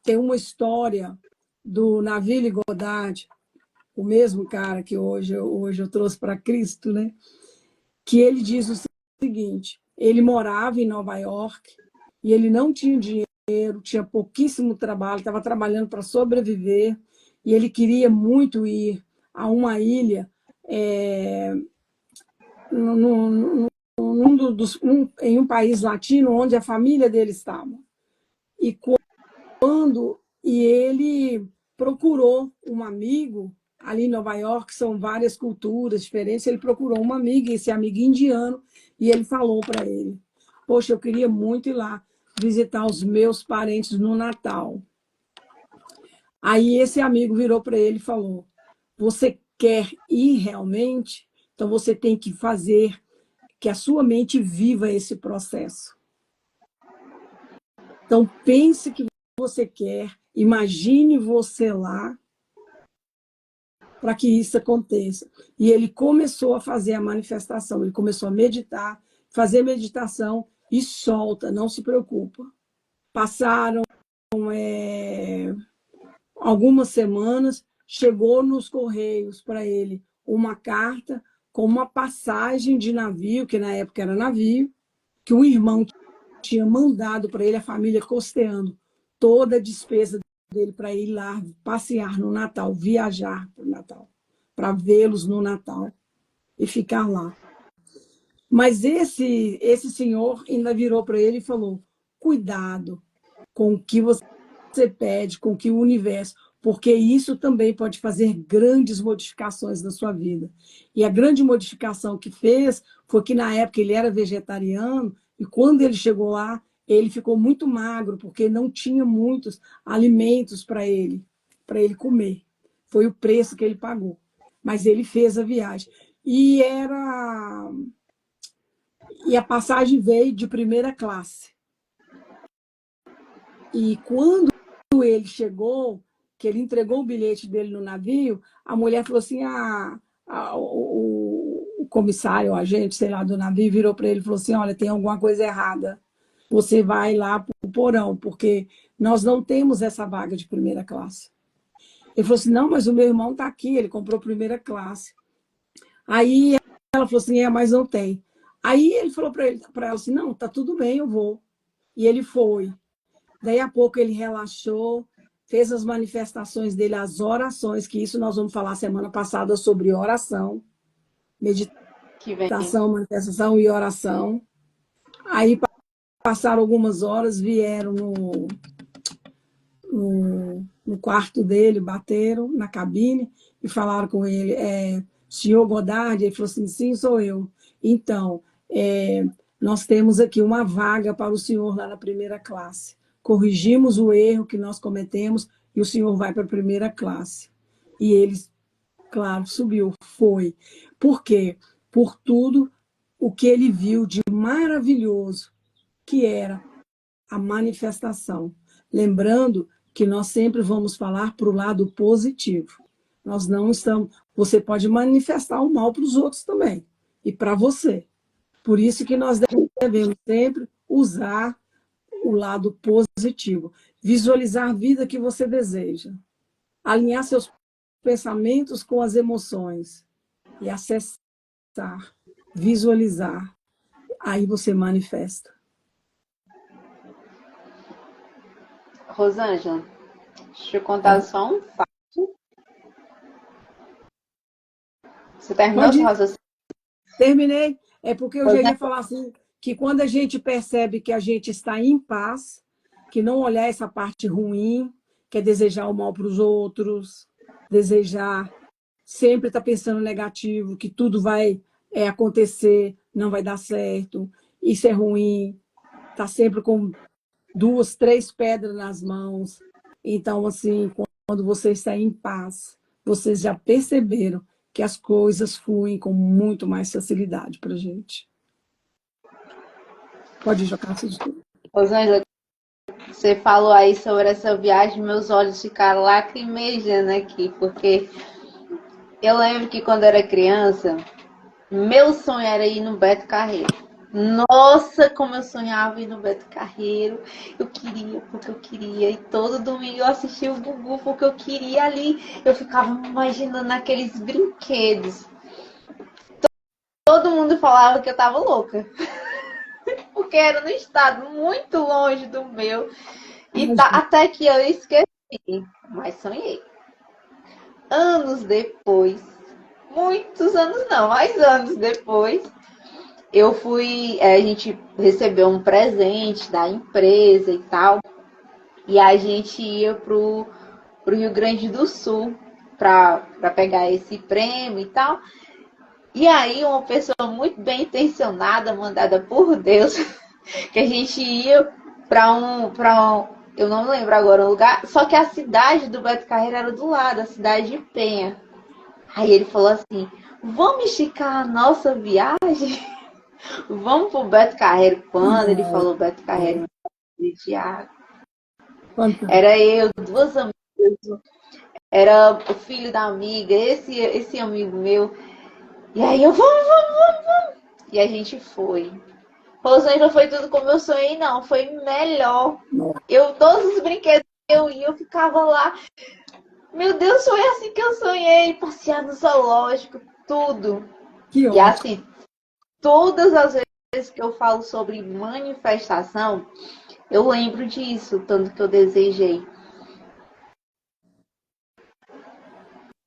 tenho uma história do Naville Goddard, o mesmo cara que hoje eu trouxe para Cristo, né? Que ele diz o seguinte: ele morava em Nova York e ele não tinha dinheiro, tinha pouquíssimo trabalho, estava trabalhando para sobreviver e ele queria muito ir a uma ilha em um país latino onde a família dele estava. E ele procurou um amigo ali em Nova York, são várias culturas diferentes, ele procurou uma amiga, esse amigo indiano, e ele falou para ele: poxa, eu queria muito ir lá visitar os meus parentes no Natal. Aí esse amigo virou para ele e falou: você quer ir realmente? Então você tem que fazer que a sua mente viva esse processo. Então pense que você quer, imagine você lá para que isso aconteça. E ele começou a fazer a manifestação, ele começou a meditar, fazer meditação e solta, não se preocupa. Passaram algumas semanas, chegou nos Correios para ele uma carta com uma passagem de navio, que na época era navio, que um irmão tinha mandado para ele, a família costeando toda a despesa dele para ir lá passear no Natal, viajar para o Natal, para vê-los no Natal e ficar lá. Mas esse senhor ainda virou para ele e falou: cuidado com o que você pede, com o que o universo, porque isso também pode fazer grandes modificações na sua vida. E a grande modificação que fez foi que na época ele era vegetariano e quando ele chegou lá, ele ficou muito magro, porque não tinha muitos alimentos para ele comer. Foi o preço que ele pagou. Mas ele fez a viagem. E a passagem veio de primeira classe. E quando ele chegou, que ele entregou o bilhete dele no navio, a mulher falou assim: o comissário, o agente, sei lá, do navio, virou para ele e falou assim: olha, tem alguma coisa errada. Você vai lá para o porão, porque nós não temos essa vaga de primeira classe. Ele falou assim: não, mas o meu irmão está aqui, ele comprou primeira classe. Aí ela falou assim: mas não tem. Aí ele falou para ela assim: não, tá tudo bem, eu vou. E ele foi. Daí a pouco ele relaxou, fez as manifestações dele, as orações, que isso nós vamos falar semana passada sobre oração, meditação, manifestação e oração. Aí passaram algumas horas, vieram no quarto dele, bateram na cabine e falaram com ele: senhor Godard? Ele falou assim: sim, sou eu. Então, nós temos aqui uma vaga para o senhor lá na primeira classe. Corrigimos o erro que nós cometemos e o senhor vai para a primeira classe. E ele, claro, subiu, foi. Por quê? Por tudo o que ele viu de maravilhoso, que era a manifestação. Lembrando que nós sempre vamos falar para o lado positivo. Nós não estamos. Você pode manifestar o mal para os outros também, e para você. Por isso que nós devemos sempre usar o lado positivo. Visualizar a vida que você deseja. Alinhar seus pensamentos com as emoções. E acessar, visualizar. Aí você manifesta. Rosângela, deixa eu contar só um fato. Você terminou Pode esse ir. raciocínio? Terminei. É porque eu já ia falar assim, que quando a gente percebe que a gente está em paz, que não olhar essa parte ruim, que é desejar o mal para os outros, desejar, sempre estar pensando negativo, que tudo vai acontecer, não vai dar certo, isso é ruim, está sempre com 2, 3 pedras nas mãos. Então, assim, quando você está em paz, vocês já perceberam que as coisas fluem com muito mais facilidade para a gente. Pode jogar de tudo. Rosângela, você falou aí sobre essa viagem, meus olhos ficaram lacrimejando aqui, porque eu lembro que quando eu era criança, meu sonho era ir no Beto Carreiro. Nossa, como eu sonhava ir no Beto Carreiro. Eu queria, porque eu queria. E todo domingo eu assistia o Gugu, porque eu queria ali. Eu ficava imaginando aqueles brinquedos. Todo mundo falava que eu tava louca. Porque era num estado muito longe do meu. E até que eu esqueci. Mas sonhei. Anos depois, muitos anos não, mas anos depois, eu fui, a gente recebeu um presente da empresa e tal, e a gente ia pro Rio Grande do Sul para pegar esse prêmio e tal. E aí uma pessoa muito bem intencionada, mandada por Deus, que a gente ia para Eu não lembro agora o lugar, só que a cidade do Beto Carreiro era do lado, a cidade de Penha. Aí ele falou assim, vamos esticar a nossa viagem? Vamos pro Beto Carreiro. Quando ele falou Beto Carreiro, de Thiago. Fantástico. Era eu, duas amigas, era o filho da amiga, esse amigo meu. E aí eu, vamos. E a gente foi. Rosângela, não foi tudo como eu sonhei, não. Foi melhor. Todos os brinquedos que eu ia, eu ficava lá. Meu Deus, foi assim que eu sonhei. Passear no zoológico, tudo. Que E ótimo. assim, todas as vezes que eu falo sobre manifestação, eu lembro disso, tanto que eu desejei.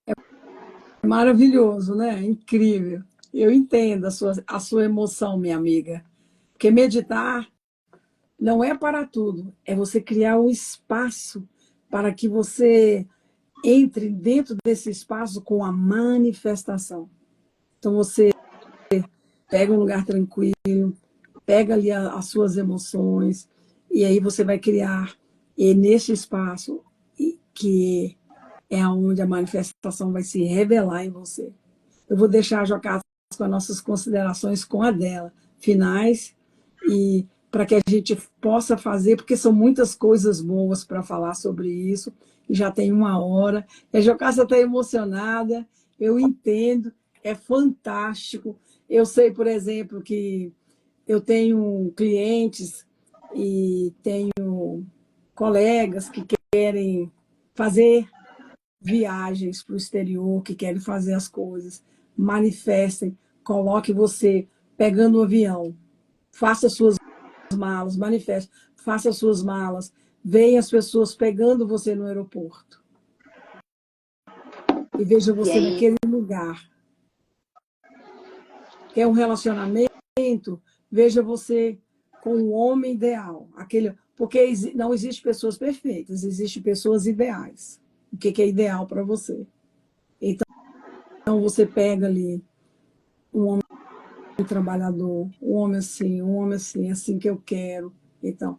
É maravilhoso, né? Incrível. Eu entendo a sua emoção, minha amiga. Porque meditar não é para tudo, é você criar um espaço para que você entre dentro desse espaço com a manifestação. Então você pega um lugar tranquilo, pega ali as suas emoções, e aí você vai criar nesse espaço que é onde a manifestação vai se revelar em você. Eu vou deixar a Jocasta com as nossas considerações com a dela, finais, e para que a gente possa fazer, porque são muitas coisas boas para falar sobre isso, e já tem 1 hora. E a Jocasta está emocionada, eu entendo, é fantástico. Eu sei, por exemplo, que eu tenho clientes e tenho colegas que querem fazer viagens para o exterior, que querem fazer as coisas. Manifestem, coloque você pegando o avião, faça suas malas, manifeste, faça suas malas, venha as pessoas pegando você no aeroporto e veja E você aí, naquele lugar. Quer um relacionamento? Veja você com um homem ideal, porque não existe pessoas perfeitas, existem pessoas ideais. O que é ideal para você? Então você pega ali um homem trabalhador, um homem assim, assim que eu quero. Então,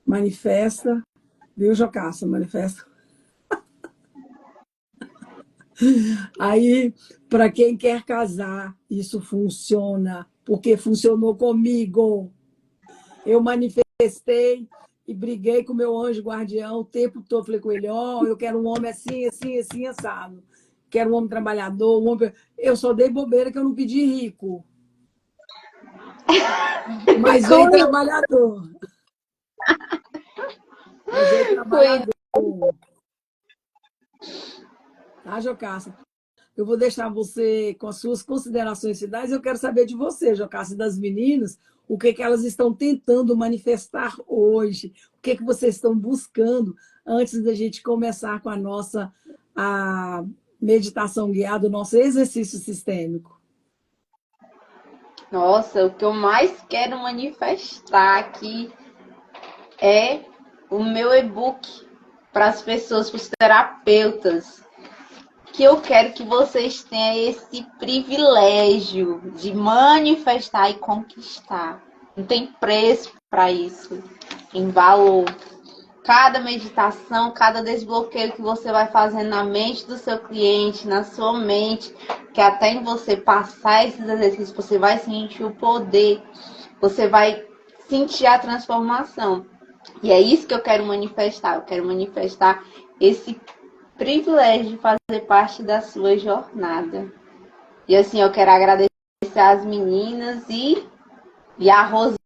manifesta, viu, Jocasta? Manifesta. Aí, para quem quer casar, isso funciona, porque funcionou comigo. Eu manifestei e briguei com o meu anjo guardião o tempo todo. Falei com ele: ó, eu quero um homem assim, assim, assim, assado. Quero um homem trabalhador, um homem. Eu só dei bobeira que eu não pedi rico, mas veio como trabalhador. Mas veio foi? trabalhador. Tá, Jocasta? Eu vou deixar você com as suas considerações finais. Eu quero saber de você, Jocasta, e das meninas, o que elas estão tentando manifestar hoje, o que vocês estão buscando antes da gente começar com a meditação guiada, o nosso exercício sistêmico. Nossa, o que eu mais quero manifestar aqui é o meu e-book para as pessoas, para os terapeutas, que eu quero que vocês tenham esse privilégio de manifestar e conquistar. Não tem preço para isso, em valor. Cada meditação, cada desbloqueio que você vai fazendo na mente do seu cliente, na sua mente, que até em você passar esses exercícios, você vai sentir o poder, você vai sentir a transformação. E é isso que eu quero manifestar. Eu quero manifestar esse privilégio de fazer parte da sua jornada. E assim, eu quero agradecer às meninas e a Rosângela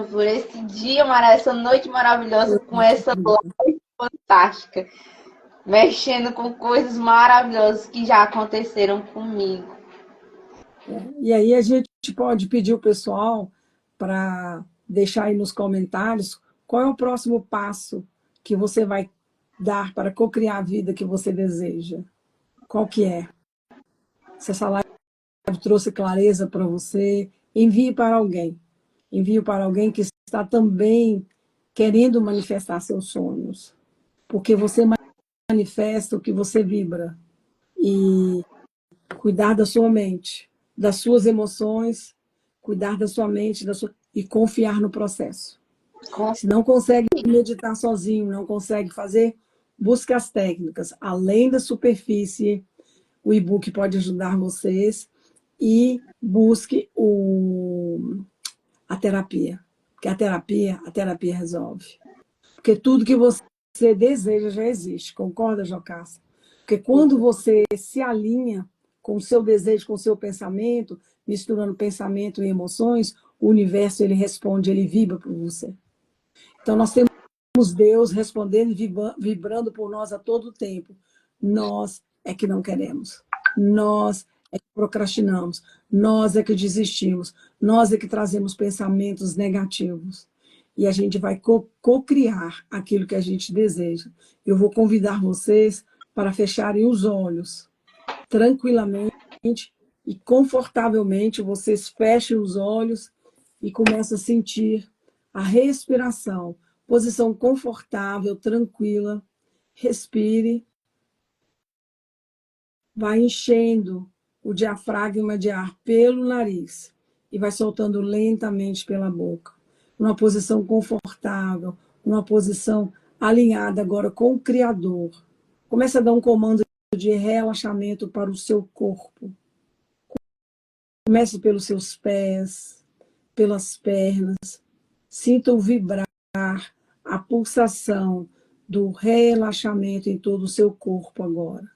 por esse dia maravilhoso, essa noite maravilhosa com essa live fantástica, mexendo com coisas maravilhosas que já aconteceram comigo. E aí a gente pode pedir o pessoal para deixar aí nos comentários qual é o próximo passo que você vai dar para cocriar a vida que você deseja. Qual que é? Se essa live trouxe clareza para você, envie para alguém. Envie para alguém que está também querendo manifestar seus sonhos. Porque você manifesta o que você vibra. E cuidar da sua mente, das suas emoções, cuidar da sua mente e confiar no processo. Se não consegue meditar sozinho, não consegue fazer, busque as técnicas. Além da superfície, o e-book pode ajudar vocês e busque a terapia. Porque a terapia resolve. Porque tudo que você deseja já existe. Concorda, Jocasta? Porque quando você se alinha com o seu desejo, com o seu pensamento, misturando pensamento e emoções, o universo ele responde, ele vibra por você. Então nós temos Deus respondendo e vibrando por nós a todo tempo. Nós é que não queremos. Nós é que procrastinamos. Nós é que desistimos. Nós é que trazemos pensamentos negativos. E a gente vai co-criar aquilo que a gente deseja. Eu vou convidar vocês para fecharem os olhos tranquilamente e confortavelmente. Vocês fechem os olhos e começam a sentir a respiração. Posição confortável, tranquila. Respire. Vai enchendo o diafragma de ar pelo nariz e vai soltando lentamente pela boca. Numa posição confortável, numa posição alinhada agora com o Criador. Começa a dar um comando de relaxamento para o seu corpo. Comece pelos seus pés, pelas pernas. Sinta o vibrar, a pulsação do relaxamento em todo o seu corpo agora.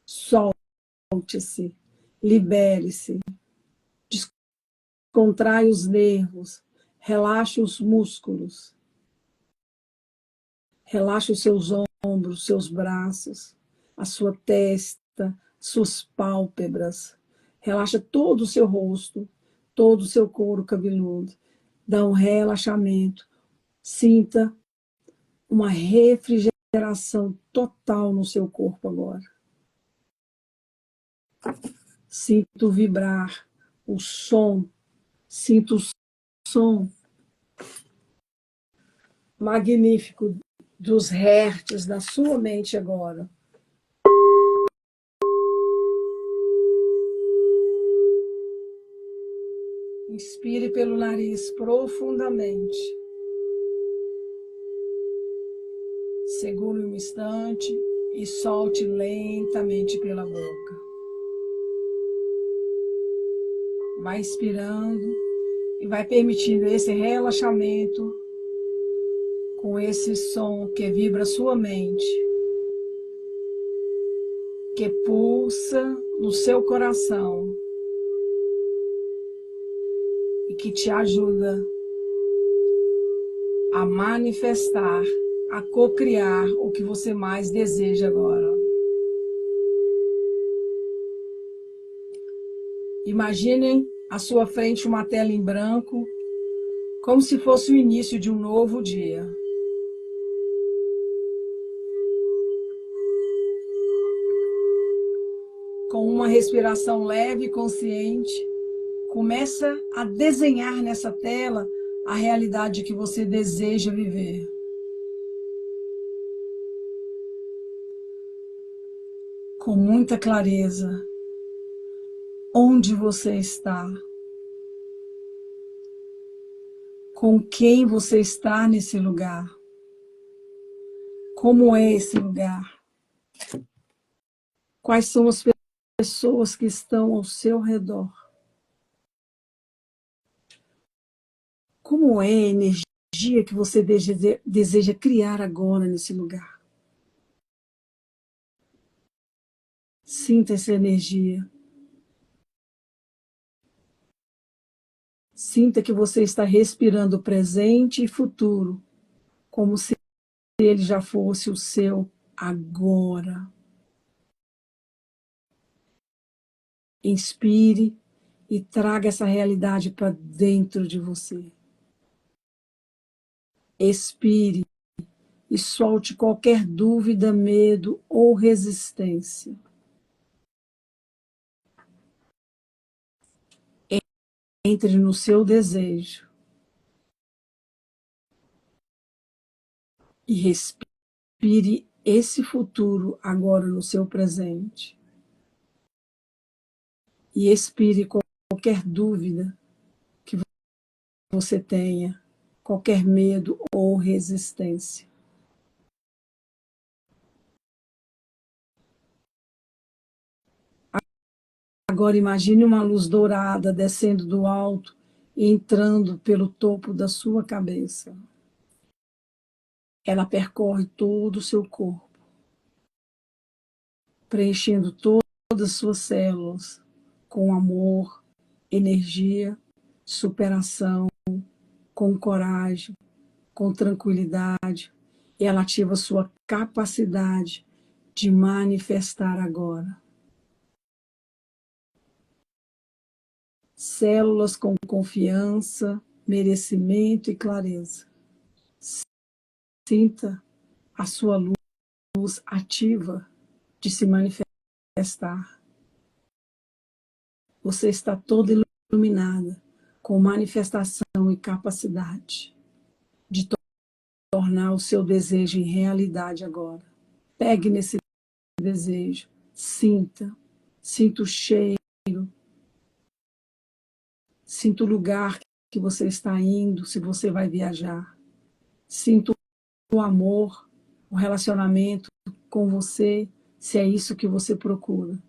Solte-se, libere-se, descontrai os nervos, relaxe os músculos, relaxe os seus ombros, seus braços, a sua testa, suas pálpebras. Relaxa todo o seu rosto, todo o seu couro cabeludo. Dá um relaxamento. Sinta uma refrigeração total no seu corpo agora. Sinto vibrar o som, sinto o som magnífico dos hertz da sua mente agora. Inspire pelo nariz profundamente. Segure um instante e solte lentamente pela boca. Vai inspirando e vai permitindo esse relaxamento com esse som que vibra sua mente, que pulsa no seu coração e que te ajuda a manifestar, a co-criar o que você mais deseja agora. Imaginem à sua frente uma tela em branco, como se fosse o início de um novo dia. Com uma respiração leve e consciente, começa a desenhar nessa tela a realidade que você deseja viver. Com muita clareza, onde você está, com quem você está nesse lugar, como é esse lugar, quais são as pessoas que estão ao seu redor, como é a energia que você deseja criar agora nesse lugar. Sinta essa energia. Sinta que você está respirando presente e futuro, como se ele já fosse o seu agora. Inspire e traga essa realidade para dentro de você. Expire e solte qualquer dúvida, medo ou resistência. Entre no seu desejo e respire esse futuro agora no seu presente. E expire qualquer dúvida que você tenha, qualquer medo ou resistência. Agora imagine uma luz dourada descendo do alto e entrando pelo topo da sua cabeça. Ela percorre todo o seu corpo, preenchendo todas as suas células com amor, energia, superação, com coragem, com tranquilidade. E ela ativa sua capacidade de manifestar agora. Células com confiança, merecimento e clareza. Sinta a sua luz ativa de se manifestar. Você está toda iluminada, com manifestação e capacidade de tornar o seu desejo em realidade agora. Pegue nesse desejo, sinta o cheiro, sinta o lugar que você está indo, se você vai viajar. Sinta o amor, o relacionamento com você, se é isso que você procura.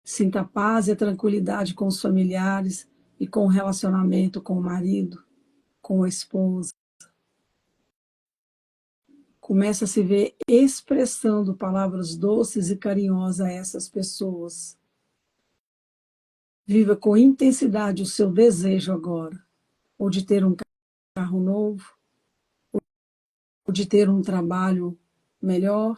Sinta a paz e a tranquilidade com os familiares e com o relacionamento com o marido, com a esposa. Começa a se ver expressando palavras doces e carinhosas a essas pessoas. Viva com intensidade o seu desejo agora, ou de ter um carro novo, ou de ter um trabalho melhor,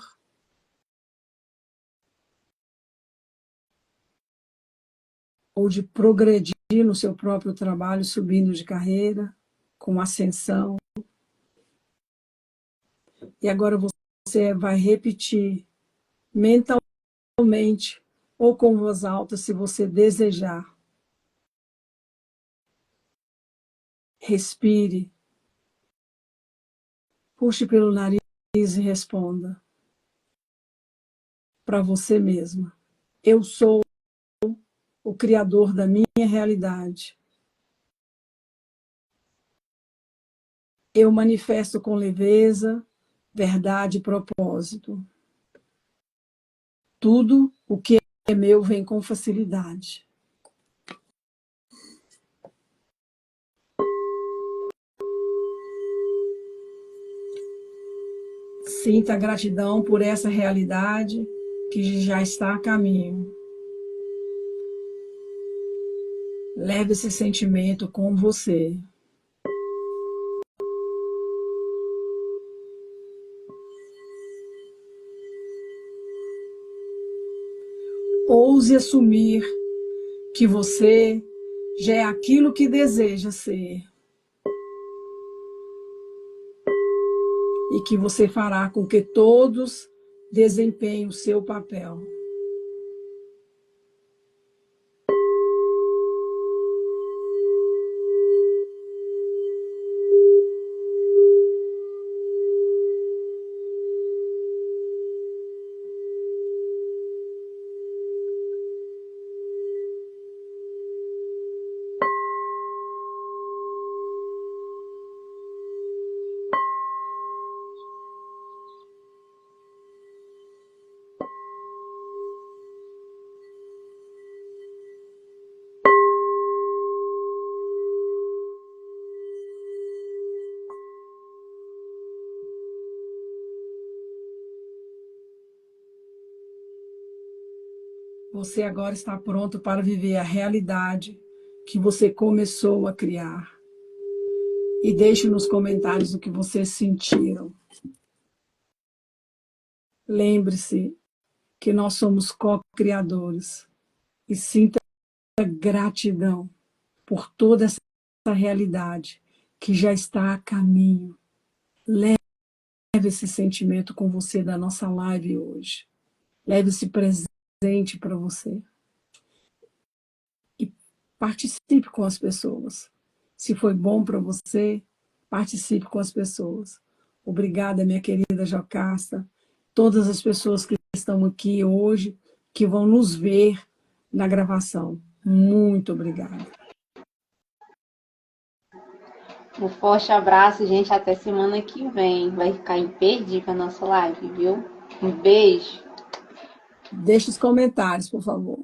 ou de progredir no seu próprio trabalho, subindo de carreira, com ascensão. E agora você vai repetir mentalmente ou com voz alta, se você desejar. Respire. Puxe pelo nariz e responda para você mesma. Eu sou o criador da minha realidade. Eu manifesto com leveza, verdade e propósito. Tudo o que é meu vem com facilidade. Sinta a gratidão por essa realidade que já está a caminho. Leve esse sentimento com você. Ouse assumir que você já é aquilo que deseja ser. E que você fará com que todos desempenhem o seu papel. Você agora está pronto para viver a realidade que você começou a criar. E deixe nos comentários o que vocês sentiram. Lembre-se que nós somos co-criadores. E sinta gratidão por toda essa realidade que já está a caminho. Leve esse sentimento com você da nossa live hoje. Leve esse presente para você. E participe com as pessoas. Se foi bom para você, participe com as pessoas. Obrigada, minha querida Jocasta. Todas as pessoas que estão aqui hoje, que vão nos ver na gravação. Muito obrigada. Um forte abraço, gente. Até semana que vem. Vai ficar imperdível a nossa live, viu? Um beijo. Deixe os comentários, por favor.